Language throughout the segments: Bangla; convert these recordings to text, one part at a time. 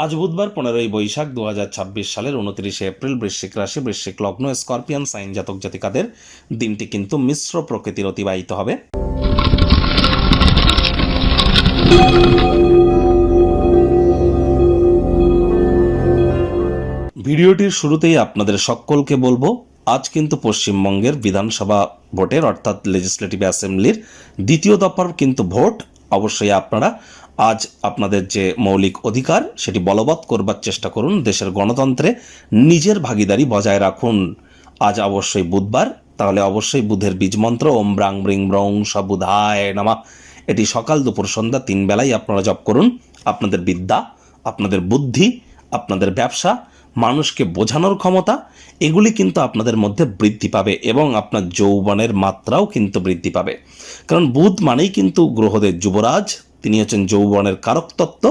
আজ বুধবার 15ই বৈশাখ 2026 সালের 29 এপ্রিল। বৃশ্চিক রাশি, বৃশ্চিক লগ্ন, স্করপিয়ান সাইন জাতক জাতিকাদের দিনটি কিন্তু মিশ্র প্রকৃতির অতিবাহিত হবে। ভিডিওটির শুরুতেই আপনাদের সকলকে বলবো, আজ কিন্তু পশ্চিমবঙ্গের বিধানসভা ভোটের অর্থাৎ লেজিসলেটিভ অ্যাসেম্বলির দ্বিতীয় দফার কিন্তু ভোট। অবশ্যই আপনারা আজ আপনাদের যে মৌলিক অধিকার সেটি বলবৎ করবার চেষ্টা করুন। দেশের গণতন্ত্রে নিজের ভাগিদারি বজায় রাখুন। আজ অবশ্যই বুধবার, তাহলে অবশ্যই বুধের বীজমন্ত্র ওম ব্রাং ব্রিং ব্রং বুধায় নামা, এটি সকাল দুপুর সন্ধ্যা 3 বেলায় আপনারা জপ করুন। আপনাদের বিদ্যা, আপনাদের বুদ্ধি, আপনাদের ব্যবসা, মানুষকে বোঝানোর ক্ষমতা, এগুলি কিন্তু আপনাদের মধ্যে বৃদ্ধি পাবে এবং আপনার যৌবনের মাত্রাও কিন্তু বৃদ্ধি পাবে। কারণ বুধ মানেই কিন্তু গ্রহদের যুবরাজ, তিনি হচ্ছেন যৌবনের কারক তত্ত্ব,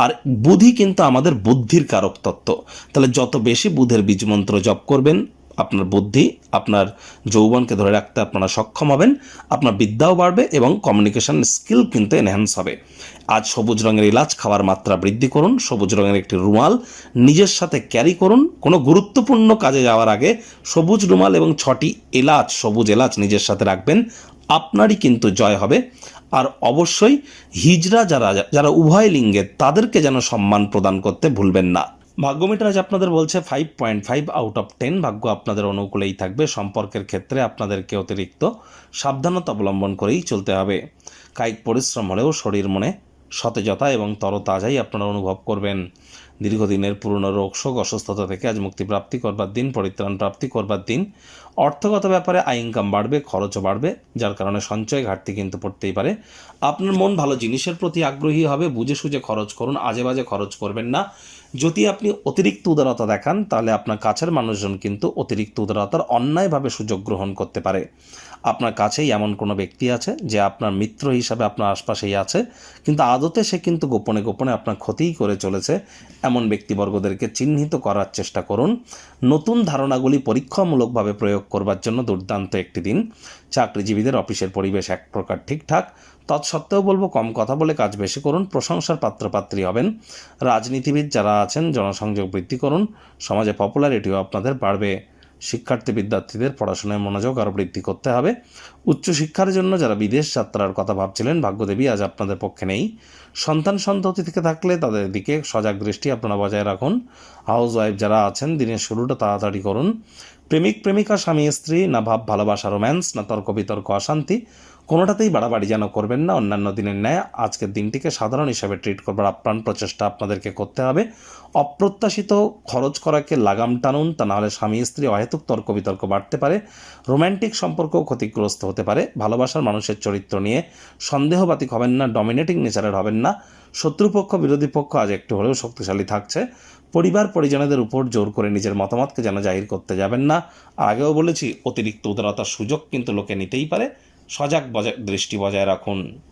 আর বুধই কিন্তু আমাদের বুদ্ধির কারক তত্ত্ব। তাহলে যত বেশি বুধের বীজমন্ত্র জপ করবেন, আপনার বুদ্ধি, আপনার যৌবনকে ধরে রাখতে আপনারা সক্ষম হবেন, আপনার বিদ্যাও বাড়বে এবং কমিউনিকেশন স্কিল কিন্তু এনহ্যান্স হবে। আজ সবুজ রঙের এলাচ খাওয়ার মাত্রা বৃদ্ধি করুন। সবুজ রঙের একটি রুমাল নিজের সাথে ক্যারি করুন। কোনো গুরুত্বপূর্ণ কাজে যাওয়ার আগে সবুজ রুমাল এবং 6টি এলাচ, সবুজ এলাচ নিজের সাথে রাখবেন, আপনারই কিন্তু জয় হবে। আর অবশ্যই হিজড়া যারা উভয় লিঙ্গের, তাদেরকে যেন সম্মান প্রদান করতে ভুলবেন না। ভাগ্যমিটার আজ আপনাদের বলছে 5.5 আউট অফ 10। ভাগ্য আপনাদের অনুকূলেই থাকবে। সম্পর্কের ক্ষেত্রে আপনাদেরকে অতিরিক্ত সাবধানতা অবলম্বন করেই চলতে হবে। কায়িক পরিশ্রম হলেও শরীর মনে সতেজতা এবং তরতাজাই আপনারা অনুভব করবেন। দীর্ঘদিনের পুরনো রোগ শোক অসুস্থতা থেকে আজ মুক্তি প্রাপ্তি করবার দিন, পরিত্রাণ প্রাপ্তি করবার দিন। অর্থগত ব্যাপারে আয় ইনকাম বাড়বে, খরচও বাড়বে, যার কারণে সঞ্চয় ঘাটতি কিন্তু পড়তেই পারে। আপনার মন ভালো জিনিসের প্রতি আগ্রহী হবে। বুঝে সুঝে খরচ করুন, আজে বাজে খরচ করবেন না। যদি আপনি অতিরিক্ত উদারতা দেখান, তাহলে আপনার কাছের মানুষজন কিন্তু অতিরিক্ত উদারতার অন্যায়ভাবে সুযোগ গ্রহণ করতে পারে। আপনার কাছেই এমন কোনো ব্যক্তি আছে যে আপনার মিত্র হিসাবে আপনার আশপাশেই আছে, কিন্তু আদতে সে কিন্তু গোপনে গোপনে আপনার ক্ষতিই করে চলেছে। এমন ব্যক্তিবর্গদেরকে চিহ্নিত করার চেষ্টা করুন। নতুন ধারণাগুলি পরীক্ষামূলকভাবে প্রয়োগ করবার জন্য দুর্দান্ত একটি দিন। চাকরিজীবীদের অফিসের পরিবেশ এক প্রকার ঠিকঠাক, তৎসত্ত্বেও বলবো কম কথা বলে কাজ বেশি করুন। প্রশংসার পাত্রপাত্রী হবেন। রাজনীতিবিদ যারা আছেন, জনসংযোগ বৃদ্ধি করুন। সমাজে পপুলারিটিও আপনাদের বাড়বে। শিক্ষার্থী বিদ্যার্থীদের পড়াশোনায় মনোযোগ আরও বৃদ্ধি করতে হবে। উচ্চশিক্ষার জন্য যারা বিদেশ যাত্রার কথা ভাবছিলেন, ভাগ্যদেবী আজ আপনাদের পক্ষে নেই। সন্তান সন্ততি থেকে থাকলে তাদের দিকে সজাগ দৃষ্টি আপনারা বজায় রাখুন। হাউস ওয়াইফ যারা আছেন, দিনের শুরুটা তাড়াতাড়ি করুন। প্রেমিক প্রেমিকা, স্বামী স্ত্রী, না ভাব ভালোবাসা রোম্যান্স, না তর্ক বিতর্ক অশান্তি, কোনোটাতেই বাড়াবাড়ি যেন করবেন না। অন্যান্য দিনের ন্যায় আজকের দিনটিকে সাধারণ হিসাবে ট্রিট করবার আপ্রাণ প্রচেষ্টা আপনাদেরকে করতে হবে। অপ্রত্যাশিত খরচ করাকে লাগাম টানুন, তা নাহলে স্বামী স্ত্রী অহেতুক তর্ক বিতর্ক বাড়তে পারে। রোম্যান্টিক সম্পর্কও ক্ষতিগ্রস্ত হতে পারে। ভালোবাসার মানুষের চরিত্র নিয়ে সন্দেহবাতিক হবেন না, ডমিনেটিং নেচারের হবেন না। শত্রুপক্ষ বিরোধী পক্ষ আজ একটু হলেও শক্তিশালী থাকছে। পরিবার পরিজনদের উপর জোর করে নিজের মতামতকে যেন জাহির করতে যাবেন না। আগেও বলেছি, অতিরিক্ত উদারতার সুযোগ কিন্তু লোকে নিতেই পারে। সজাগ দৃষ্টি বজায় রাখুন।